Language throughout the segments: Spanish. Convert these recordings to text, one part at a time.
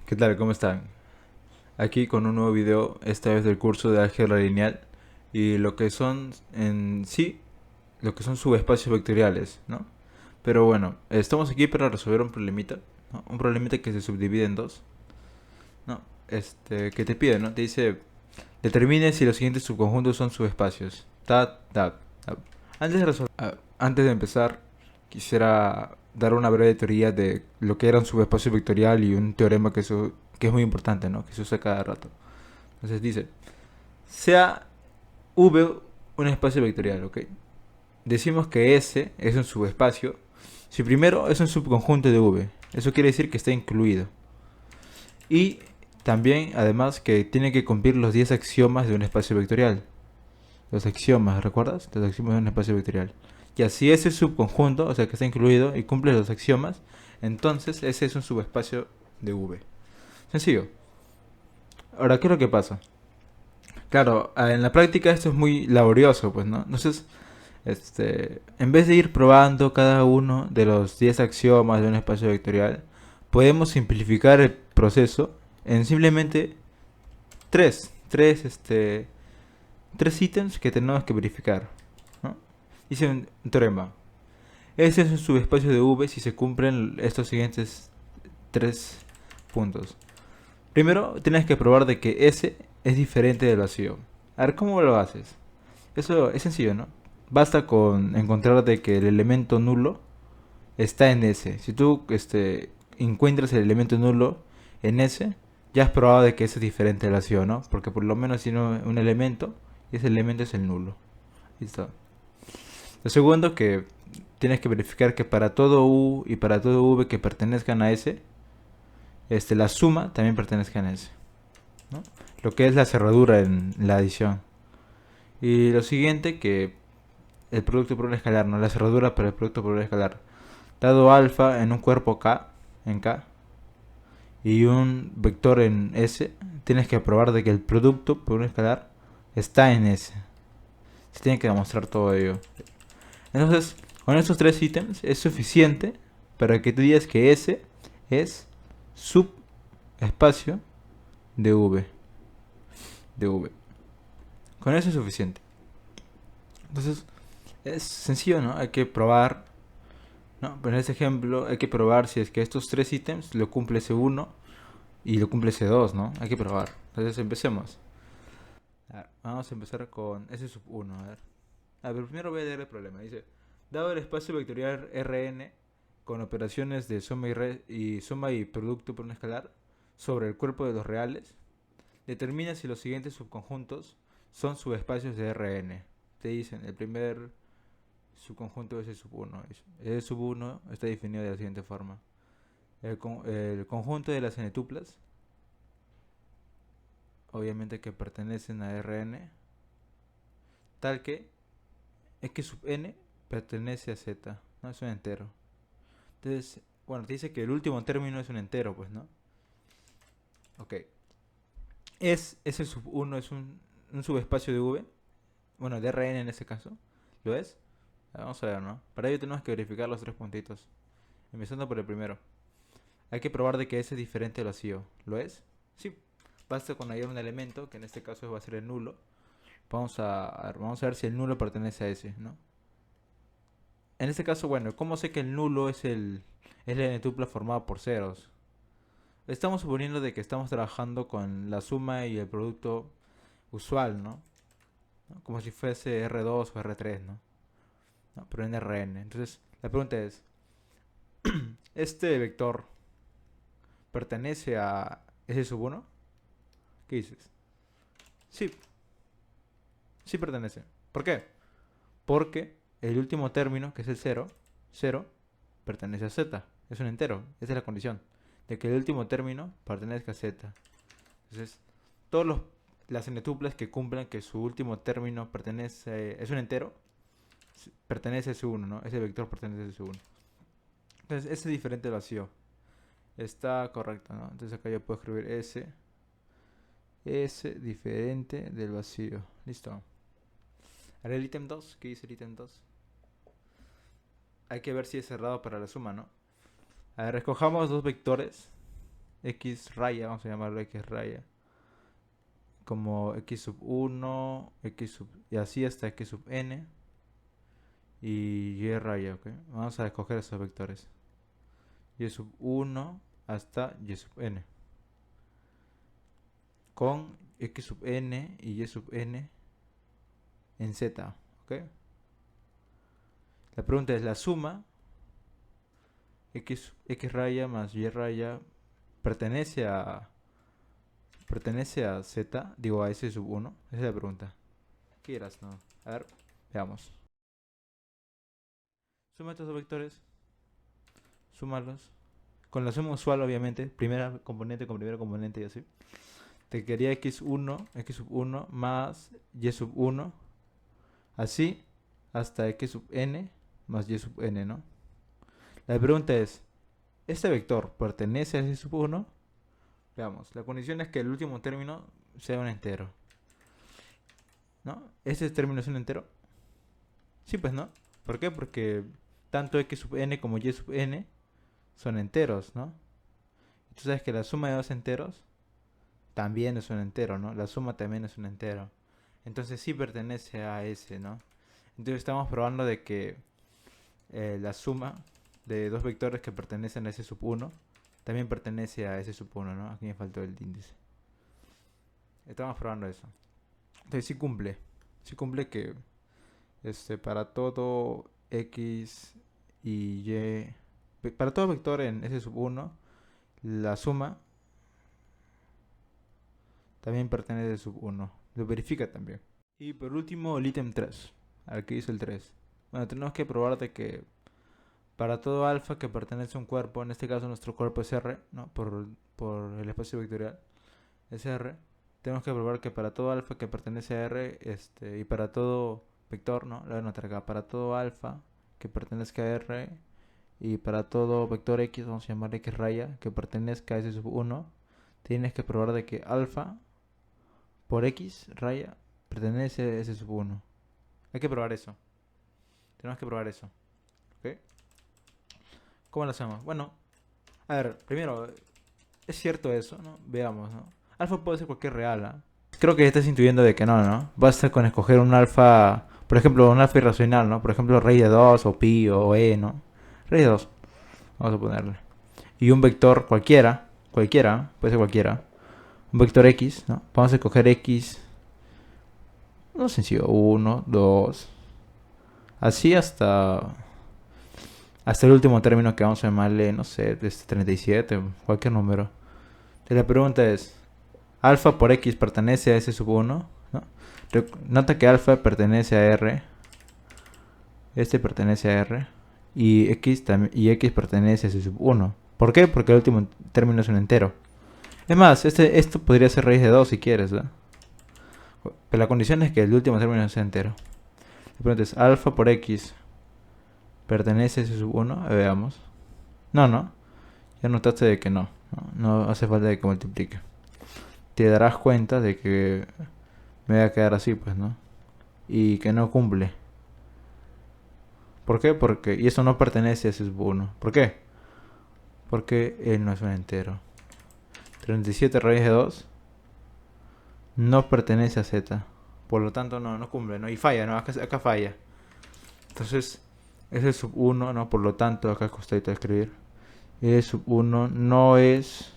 ¿Qué tal? ¿Cómo están? Aquí con un nuevo video, esta vez del curso de álgebra lineal y lo que son en sí, lo que son subespacios vectoriales, ¿no? Pero bueno, estamos aquí para resolver un problemita, ¿no? Un problemita que se subdivide en dos, ¿no? Que te pide, ¿no? Te dice, determine si los siguientes subconjuntos son subespacios. Ta. Antes de empezar, quisiera dar una breve teoría de lo que era un subespacio vectorial y un teorema que es muy importante, ¿no? Que se usa cada rato. Entonces dice, sea V un espacio vectorial, ¿ok? Decimos que S es un subespacio si primero es un subconjunto de V. Eso quiere decir que está incluido. Y también, además, que tiene que cumplir los 10 axiomas de un espacio vectorial. Los axiomas, ¿recuerdas? Los axiomas de un espacio vectorial. Y así ese subconjunto, o sea que está incluido y cumple los axiomas, entonces ese es un subespacio de V. Sencillo. Ahora, ¿qué es lo que pasa? Claro, en la práctica esto es muy laborioso, pues, ¿no? Entonces, en vez de ir probando cada uno de los 10 axiomas de un espacio vectorial, podemos simplificar el proceso en simplemente tres ítems que tenemos que verificar, ¿no? Dice un teorema. Ese es un subespacio de V si se cumplen estos siguientes tres puntos. Primero, tienes que probar de que S es diferente del vacío. A ver, ¿cómo lo haces? Eso es sencillo, ¿no? Basta con encontrar de que el elemento nulo está en S. Si tú encuentras el elemento nulo en S, ya has probado de que ese es diferente del vacío, ¿no? Porque por lo menos tiene un elemento y ese elemento es el nulo. Listo. Lo segundo, que tienes que verificar que para todo U y para todo V que pertenezcan a S, la suma también pertenezca a S, ¿no? Lo que es la cerradura en la adición. Y lo siguiente, que el producto por un escalar, no la cerradura para el producto por un escalar. Dado alfa en un cuerpo K, en K, y un vector en S, tienes que probar de que el producto por un escalar está en S. Se tiene que demostrar todo ello. Entonces, con estos tres ítems es suficiente para que tú digas que S es subespacio de V. De V. Con eso es suficiente. Entonces, es sencillo, ¿no? Hay que probar, ¿no? Pero en este ejemplo hay que probar si es que estos tres ítems lo cumple C1 y lo cumple C2, ¿no? Hay que probar. Entonces empecemos. A ver, vamos a empezar con S sub 1. A ver, primero voy a leer el problema. Dice, dado el espacio vectorial Rn con operaciones de suma y producto por un escalar sobre el cuerpo de los reales, determina si los siguientes subconjuntos son subespacios de Rn. Te dicen, el primer subconjunto es S sub 1. S sub 1 está definido de la siguiente forma. El conjunto de las n-tuplas, obviamente que pertenecen a Rn, tal que x sub n pertenece a z, no es un entero. Entonces, bueno, te dice que el último término es un entero, pues, ¿no? Ok. S sub 1 es un subespacio de V, bueno, de Rn en este caso, ¿lo es? Vamos a ver, ¿no? Para ello tenemos que verificar los tres puntitos. Empezando por el primero. Hay que probar de que S es diferente al vacío. ¿Lo es? Sí. Basta con hallar un elemento, que en este caso va a ser el nulo. Vamos a ver si el nulo pertenece a S, ¿no? En este caso, bueno, ¿cómo sé que el nulo es la n-tupla formada por ceros? Estamos suponiendo de que estamos trabajando con la suma y el producto usual, ¿no? Como si fuese R2 o R3, ¿no? ¿No? Pero en Rn. Entonces, la pregunta es, ¿este vector pertenece a S sub 1? ¿Qué dices? Sí, sí pertenece. ¿Por qué? Porque el último término, que es el 0, pertenece a z. Es un entero. Esa es la condición. De que el último término pertenezca a z. Entonces, todas las n-tuplas que cumplan que su último término es un entero, pertenece a S1, ¿no? Ese vector pertenece a S1. Entonces, ese es diferente del vacío. Está correcto, ¿no? Entonces acá yo puedo escribir S diferente del vacío. Listo. Ahora el ítem 2. ¿Qué dice el ítem 2? Hay que ver si es cerrado para la suma, ¿no? A ver, escojamos dos vectores X raya, vamos a llamarlo X raya, como X sub 1, X sub, y así hasta X sub n y Y raya, ¿ok? Vamos a escoger esos vectores. Y sub 1 hasta Y sub n. Con X sub n y Y sub n en Z, ¿ok? La pregunta es, ¿la suma X raya más Y raya pertenece a Z? Digo, a S sub 1. Esa es la pregunta. ¿Qué quieras? No. A ver, veamos. Suma estos dos vectores. Súmalos. Con la suma usual, obviamente. Primera componente con primera componente y así. Te quedaría X sub 1 más Y sub 1. Así hasta X sub n más Y sub n, ¿no? La pregunta es, ¿este vector pertenece a S sub 1? Veamos, la condición es que el último término sea un entero, ¿no? ¿Este término es un entero? Sí, pues no. ¿Por qué? Porque tanto X sub n como Y sub n son enteros, ¿no? Tú sabes que la suma de dos enteros también es un entero, ¿no? La suma también es un entero. Entonces sí pertenece a S, ¿no? Entonces estamos probando de que la suma de dos vectores que pertenecen a S sub 1 también pertenece a S sub 1, ¿no? Aquí me faltó el índice. Estamos probando eso. Entonces sí cumple. Sí cumple que para todo X y Y, para todo vector en S sub 1, la suma también pertenece a S sub 1. Lo verifica también. Y por último, el ítem 3. Al que hizo el 3. Bueno, tenemos que probar de que para todo alfa que pertenece a un cuerpo, en este caso nuestro cuerpo es R, ¿no? Por el espacio vectorial es R. Tenemos que probar que para todo alfa que pertenece a R, y para todo vector, ¿no? Lo voy a anotar acá. Para todo alfa que pertenezca a R y para todo vector X, vamos a llamar X raya, que pertenezca a S sub 1, tienes que probar de que alfa por X raya pertenece a S sub 1. Hay que probar eso. Tenemos que probar eso. ¿Ok? ¿Cómo lo hacemos? Bueno, a ver, primero, ¿es cierto eso, no? Veamos, ¿no? Alfa puede ser cualquier real, ¿ah? Creo que estás intuyendo de que no, ¿no? Basta con escoger un alfa, por ejemplo, un alfa irracional, ¿no? Por ejemplo, raíz de 2 o pi o e, ¿no? Raíz de 2, vamos a ponerle. Y un vector cualquiera, puede ser cualquiera. Un vector x, ¿no? Vamos a escoger x, no sencillo, 1, 2, así hasta el último término que vamos a llamarle, no sé, 37, cualquier número. Y la pregunta es, alfa por x pertenece a S sub 1, ¿no? Nota que alfa pertenece a R, este pertenece a R, y x pertenece a S sub 1. ¿Por qué? Porque el último término es un entero. Es más, esto podría ser raíz de 2 si quieres, ¿no? Pero la condición es que el último término sea entero. La pregunta es, alfa por x pertenece a S sub 1, veamos. No. Ya notaste de que no hace falta de que multiplique. Te darás cuenta de que me voy a quedar así, pues, ¿no? Y que no cumple. ¿Por qué? Y eso no pertenece a S sub 1. ¿Por qué? Porque él no es un entero. 37 raíz de 2 no pertenece a Z. Por lo tanto, no cumple, ¿no? Y falla, ¿no? Acá falla. Entonces, S sub 1, ¿no? Por lo tanto, acá costadito de escribir. S sub 1 no es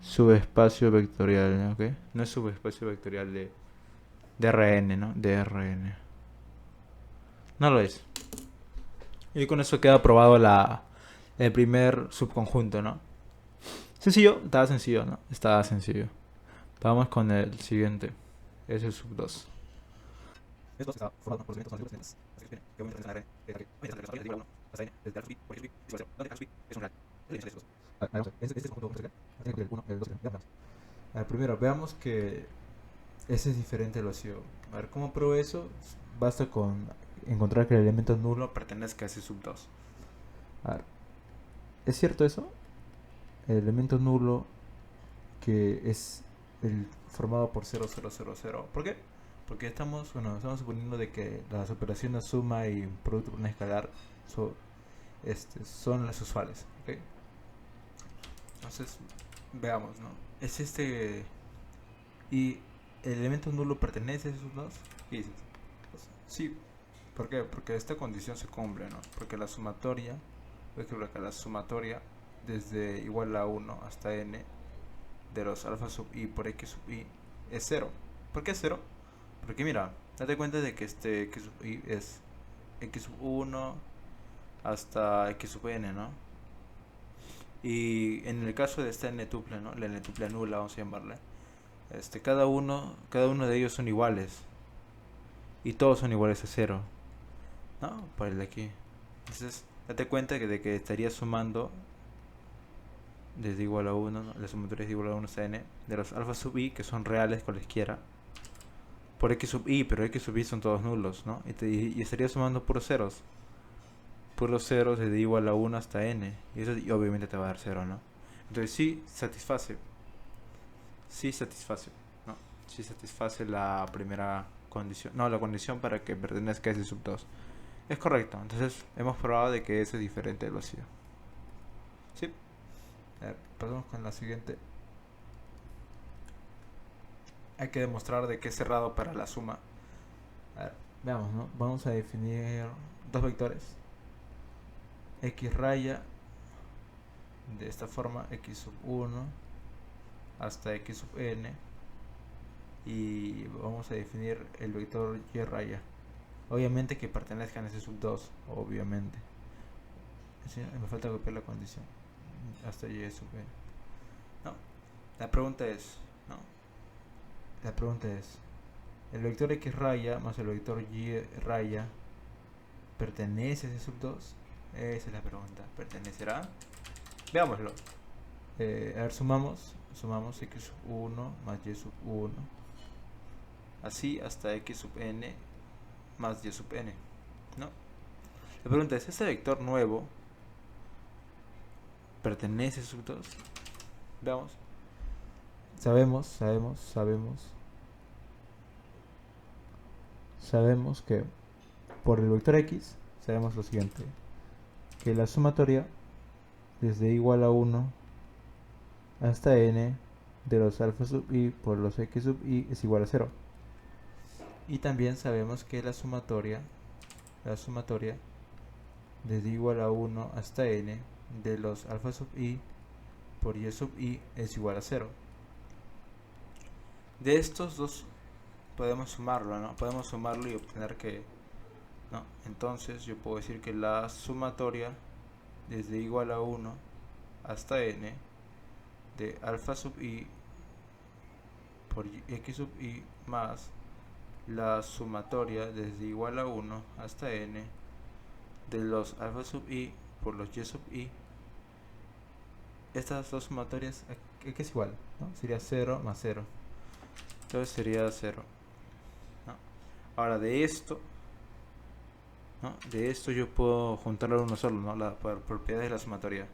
subespacio vectorial, ¿ok? No es subespacio vectorial de Rn, ¿no? De Rn. No lo es. Y con eso queda aprobado el primer subconjunto, ¿no? Sencillo, estaba sencillo, ¿no? Estaba sencillo. Vamos con el siguiente. Es el sub 2. Esto está formado por procedimientos más diferentes. Que voy a mencionar primero, veamos que ese es diferente al vacío. A ver, ¿cómo pruebo eso? Basta con encontrar que el elemento nulo pertenezca a ese sub 2. A ver, ¿es cierto eso? El elemento nulo que es el formado por 0, 0, 0, 0. ¿Por qué? Porque estamos suponiendo de que las operaciones suma y producto por un escalar son las usuales. ¿Okay? Entonces, veamos, ¿no? Es este... ¿Y el elemento nulo pertenece a esos dos? ¿Qué dices? Pues, sí. ¿Por qué? Porque esta condición se cumple, ¿no? Porque la sumatoria, voy a escribir acá, la sumatoria desde igual a 1 hasta n de los alfa sub i por x sub i es 0. ¿Por qué es 0? Porque mira, date cuenta de que este x sub i es x sub 1 hasta x sub n, ¿no? Y en el caso de esta n tuple, ¿no? La n tuple nula, vamos a llamarle. Cada uno de ellos son iguales. Y todos son iguales a 0. ¿No? Por el de aquí. Entonces, date cuenta de que estaría sumando desde igual a 1, ¿no? La sumatoria es igual a 1 hasta n de los alfa sub i, que son reales cualesquiera, por x sub i, pero x sub i son todos nulos, ¿no? Y estaría sumando puros ceros desde igual a 1 hasta n, y eso obviamente te va a dar 0, ¿no? Entonces sí satisface, ¿no? Sí satisface la primera condición, no, la condición para que pertenezca a ese sub 2. Es correcto, entonces hemos probado de que ese es diferente del vacío. Sí. A ver, pasamos con la siguiente. Hay que demostrar de que es cerrado para la suma. A ver, veamos, ¿no? Vamos a definir dos vectores. X raya de esta forma, x sub 1 hasta x sub n, y vamos a definir el vector y raya, obviamente que pertenezcan a ese sub 2, obviamente. ¿Sí? Me falta copiar la condición hasta y sub n. No, la pregunta es, ¿no? La pregunta es, ¿el vector x raya más el vector y raya pertenece a ese sub 2? Esa es la pregunta. ¿Pertenecerá? Veámoslo. A ver, sumamos x sub 1 más y sub 1, así hasta x sub n más y sub n, ¿no? La pregunta es, ¿este vector nuevo pertenece a sub 2? Veamos. Sabemos que por el vector x sabemos lo siguiente, que la sumatoria desde igual a 1 hasta n de los alfa sub i por los x sub i es igual a 0. Y también sabemos que la sumatoria desde igual a 1 hasta n de los alfa sub i por y sub i es igual a 0. De estos dos podemos sumarlo, ¿no? Podemos sumarlo y obtener que, ¿no? Entonces yo puedo decir que la sumatoria desde igual a 1 hasta n de alfa sub i por x sub i más la sumatoria desde igual a 1 hasta n de los alfa sub i por los y sub i, estas dos sumatorias, que es igual, ¿no? Sería 0 más 0. Entonces sería 0, ¿no? Ahora de esto, ¿no? De esto yo puedo juntarlo a uno solo, ¿no? La propiedad de la sumatoria.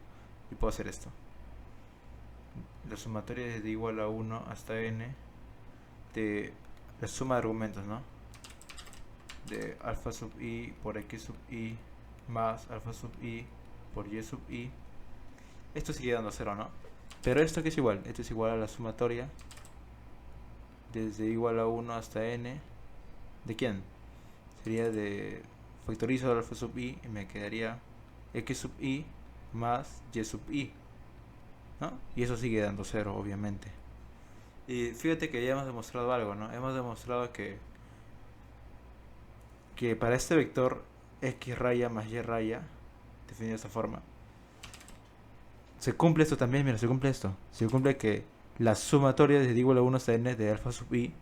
Y puedo hacer esto. La sumatoria desde igual a 1 hasta n de la suma de argumentos, ¿no? De alfa sub i por x sub i más alfa sub i por y sub i. Esto sigue dando 0, ¿no? Pero esto que es igual, esto es igual a la sumatoria desde igual a 1 hasta n. ¿De quién? Sería de factorizo de alfa sub i y me quedaría x sub i más y sub i, ¿no? Y eso sigue dando 0, obviamente. Y fíjate que ya hemos demostrado algo, ¿no? Hemos demostrado que para este vector x raya más y raya, definido de esta forma, se cumple esto también. Mira, se cumple esto. Se cumple que la sumatoria desde igual a 1 hasta n de alfa sub i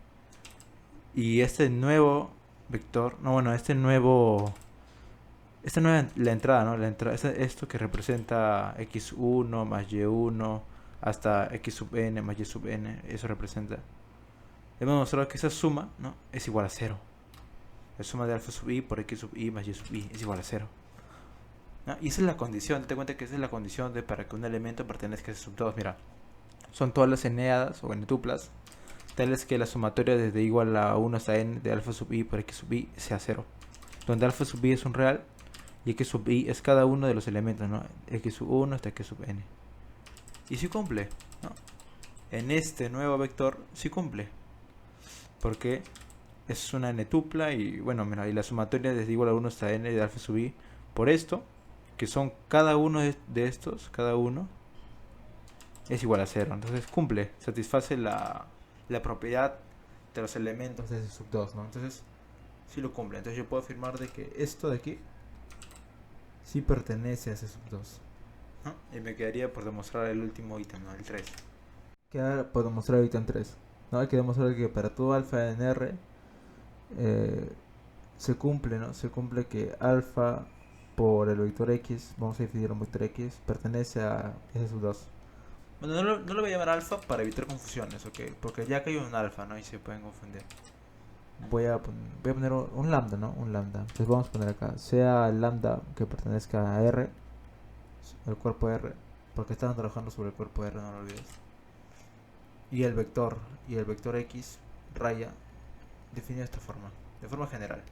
y este nuevo vector, no, bueno, esta nueva la entrada, ¿no? La entrada, esto que representa x1 más y1 hasta x sub n más y sub n, eso representa. Hemos demostrado que esa suma, ¿no? Es igual a 0. La suma de alfa sub i por x sub i más y sub i es igual a 0, ¿no? Y esa es la condición, date cuenta que esa es la condición para que un elemento pertenezca a ese sub 2. Mira, son todas las eneadas o n-tuplas tales que la sumatoria desde igual a 1 hasta n de alfa sub i por x sub i sea 0, donde alfa sub i es un real y x sub i es cada uno de los elementos, ¿no? X sub 1 hasta x sub n. Y sí cumple, ¿no? En este nuevo vector sí cumple. Porque es una n tupla y bueno, mira, y la sumatoria desde igual a 1 hasta n de alfa sub i por esto, que son cada uno de estos, cada uno es igual a cero. Entonces cumple, satisface la propiedad de los elementos de ese sub 2, ¿no? Entonces sí lo cumple. Entonces yo puedo afirmar de que esto de aquí sí pertenece a ese sub 2, ¿no? Y me quedaría por demostrar el último ítem, ¿no? El 3. Queda por demostrar el ítem 3. ¿No? Hay que demostrar que para todo alfa en R se cumple, ¿no? Se cumple que alfa por el vector x, vamos a dividir un vector x, pertenece a ese sub 2. Bueno, no lo voy a llamar alfa para evitar confusiones, ¿ok? Porque ya que hay un alfa, ¿no? Y se pueden confundir. Voy a poner un lambda, ¿no? Un lambda. Entonces vamos a poner acá, sea el lambda que pertenezca a R, el cuerpo R, porque estaban trabajando sobre el cuerpo R, no lo olvides. Y el vector x, raya, definido de esta forma, de forma general.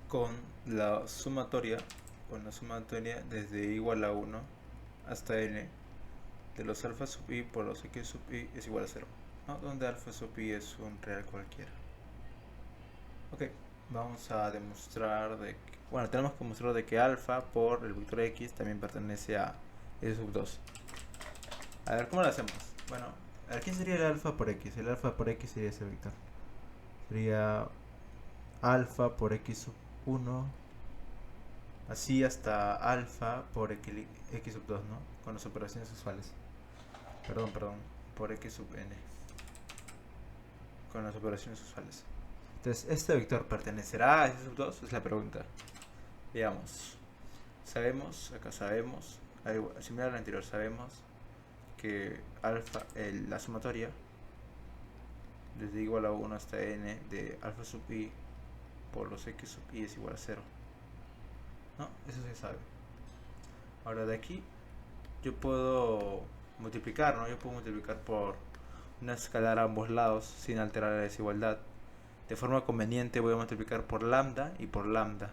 Con la sumatoria desde igual a 1 hasta n de los alfa sub i por los x sub i es igual a 0, ¿no? Donde alfa sub i es un real cualquiera. Ok, vamos a demostrar de que, bueno, tenemos que mostrar de que alfa por el vector x también pertenece a s sub 2. A ver, ¿cómo lo hacemos? Bueno, a ver, ¿qué sería el alfa por x? El alfa por x sería ese vector. Sería alfa por x sub 1, así hasta alfa por x sub 2, ¿no? Con las operaciones usuales. Perdón, por x sub n. Con las operaciones usuales. Entonces, ¿este vector pertenecerá a x sub 2? Es la pregunta. Veamos. Acá sabemos, similar al anterior, sabemos que alfa, la sumatoria desde igual a 1 hasta n de alfa sub i por los x sub i es igual a 0, ¿no? Eso se sabe. Ahora de aquí yo puedo multiplicar, ¿no? Yo puedo multiplicar por una escalar a ambos lados sin alterar la desigualdad. De forma conveniente voy a multiplicar por lambda y por lambda,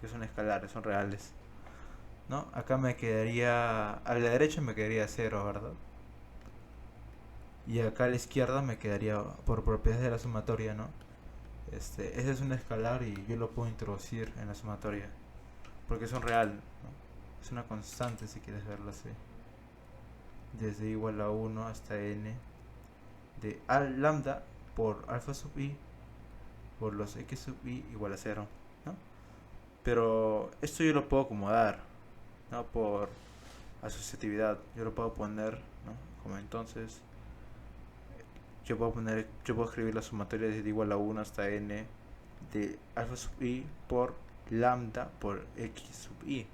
que son escalares, son reales, ¿no? Acá me quedaría, a la derecha me quedaría 0, ¿verdad? Y acá a la izquierda me quedaría por propiedades de la sumatoria, ¿no? Ese es un escalar y yo lo puedo introducir en la sumatoria porque es un real, ¿no? Es una constante si quieres verlo así. Desde igual a 1 hasta n de lambda por alfa sub i por los x sub i igual a 0, ¿no? Pero esto yo lo puedo acomodar, ¿no? Por asociatividad. Yo lo puedo poner, ¿no? Como entonces yo puedo escribir la sumatoria desde igual a 1 hasta n de alfa sub i por lambda por x sub i.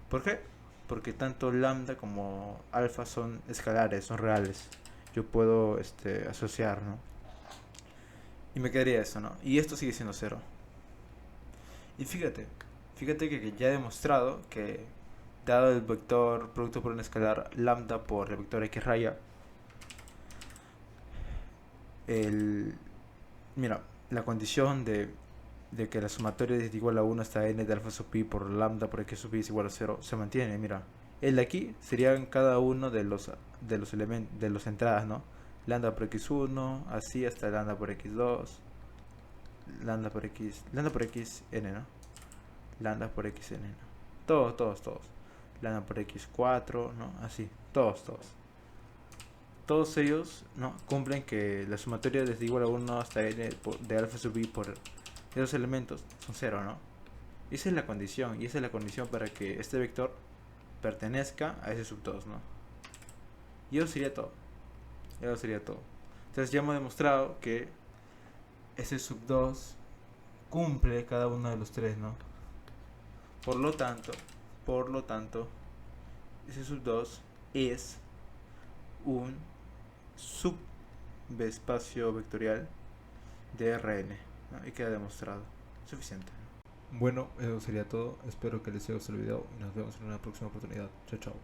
¿Por qué? Porque tanto lambda como alfa son escalares, son reales. Yo puedo asociar, ¿no? Y me quedaría eso, ¿no? Y esto sigue siendo 0. Y fíjate que ya he demostrado que dado el vector producto por un escalar lambda por el vector x raya, mira, la condición de que la sumatoria es igual a 1 hasta n de alfa sub i por lambda por x sub i es igual a 0 se mantiene. Mira, el de aquí serían cada uno de los elementos de las entradas, ¿no? Lambda por x1, así hasta lambda por x2, lambda por x n, ¿no? Lambda por x n, ¿no? Todos. Lambda por x4, ¿no? Así, todos. Todos ellos, ¿no? Cumplen que la sumatoria desde igual a 1 hasta n de alfa sub i por esos elementos son 0, ¿no? Esa es la condición, y esa es la condición para que este vector pertenezca a ese sub 2, ¿no? Y eso sería todo. Entonces ya hemos demostrado que ese sub 2 cumple cada uno de los tres, ¿no? Por lo tanto, ese sub 2 es un subespacio vectorial de Rn, ¿no? Y queda demostrado. Suficiente. Bueno, eso sería todo. Espero que les haya gustado el video y nos vemos en una próxima oportunidad. Chao.